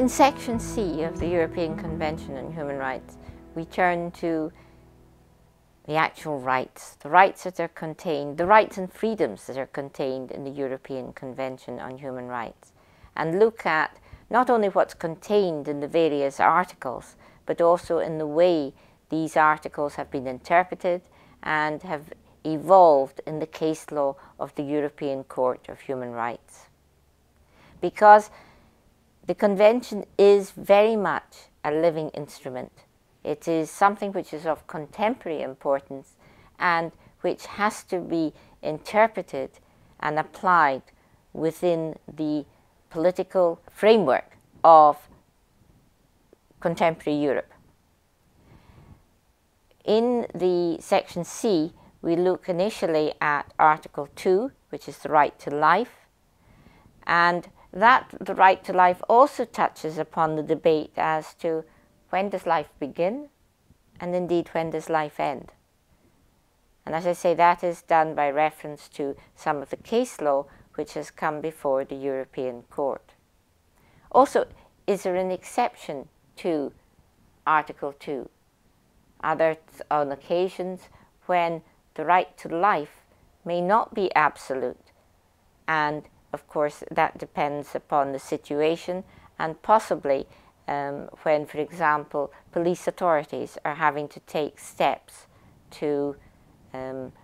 In Section C of the European Convention on Human Rights, we turn to the actual rights, the rights that are contained, the rights and freedoms that are contained in the European Convention on Human Rights, and look at not only what's contained in the various articles, but also in the way these articles have been interpreted and have evolved in the case law of the European Court of Human Rights. Because the Convention is very much a living instrument. It is something which is of contemporary importance and which has to be interpreted and applied within the political framework of contemporary Europe. In the Section C, we look initially at Article 2, which is the right to life, and the right to life also touches upon the debate as to when does life begin, and indeed when does life end. And as I say, that is done by reference to some of the case law which has come before the European Court. Also, is there an exception to Article 2? Are there on occasions when the right to life may not be absolute, and of course that depends upon the situation, and possibly when, for example, police authorities are having to take steps to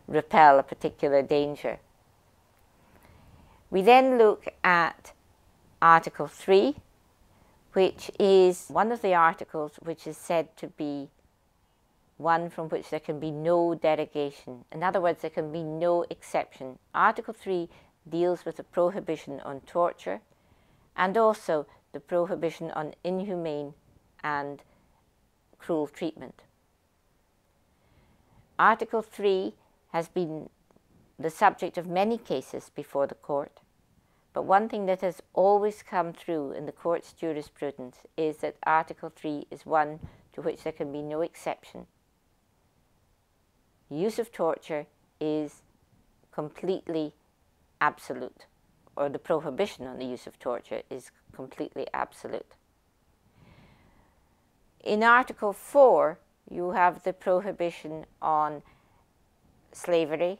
repel a particular danger. We then look at Article 3, which is one of the articles which is said to be one from which there can be no derogation. In other words, there can be no exception. Article 3 deals with the prohibition on torture and also the prohibition on inhumane and cruel treatment. Article 3 has been the subject of many cases before the court, but one thing that has always come through in the court's jurisprudence is that Article 3 is one to which there can be no exception. The use of torture is completely absolute, or the prohibition on the use of torture is completely absolute. In Article 4, you have the prohibition on slavery,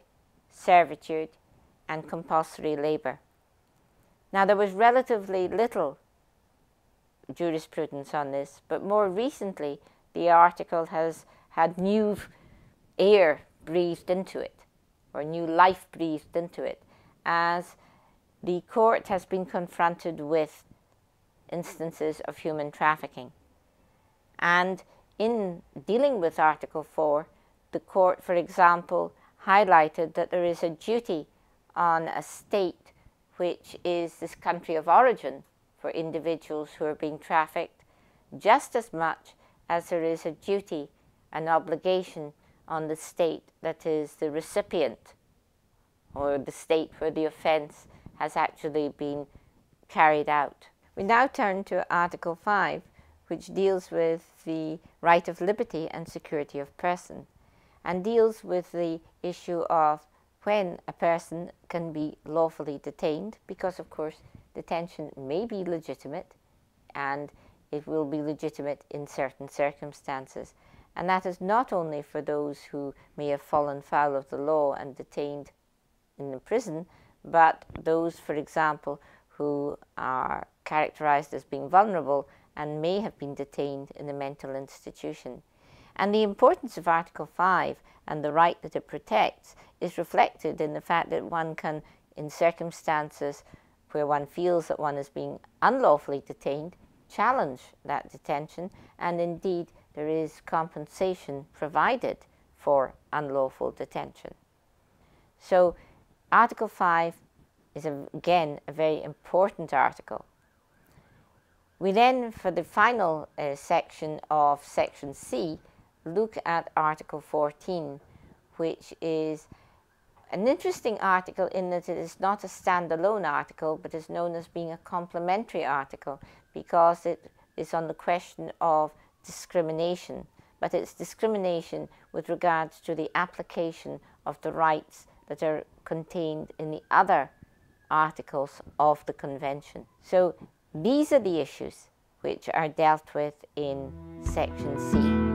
servitude, and compulsory labour. Now, there was relatively little jurisprudence on this, but more recently the article has had new air breathed into it, or new life breathed into it, as the court has been confronted with instances of human trafficking. And in dealing with Article 4, the court, for example, highlighted that there is a duty on a state which is this country of origin for individuals who are being trafficked, just as much as there is a duty, an obligation on the state that is the recipient, or the state where the offence has actually been carried out. We now turn to Article 5, which deals with the right of liberty and security of person, and deals with the issue of when a person can be lawfully detained, because of course detention may be legitimate, and it will be legitimate in certain circumstances. And that is not only for those who may have fallen foul of the law and detained in the prison, but those, for example, who are characterized as being vulnerable and may have been detained in a mental institution. And the importance of Article 5 and the right that it protects is reflected in the fact that one can, in circumstances where one feels that one is being unlawfully detained, challenge that detention, and indeed there is compensation provided for unlawful detention. So Article 5 is again a very important article. We then, for the final section of Section C, look at Article 14, which is an interesting article in that it is not a standalone article, but is known as being a complementary article, because it is on the question of discrimination, but it's discrimination with regards to the application of the rights that are contained in the other articles of the Convention. So these are the issues which are dealt with in section C.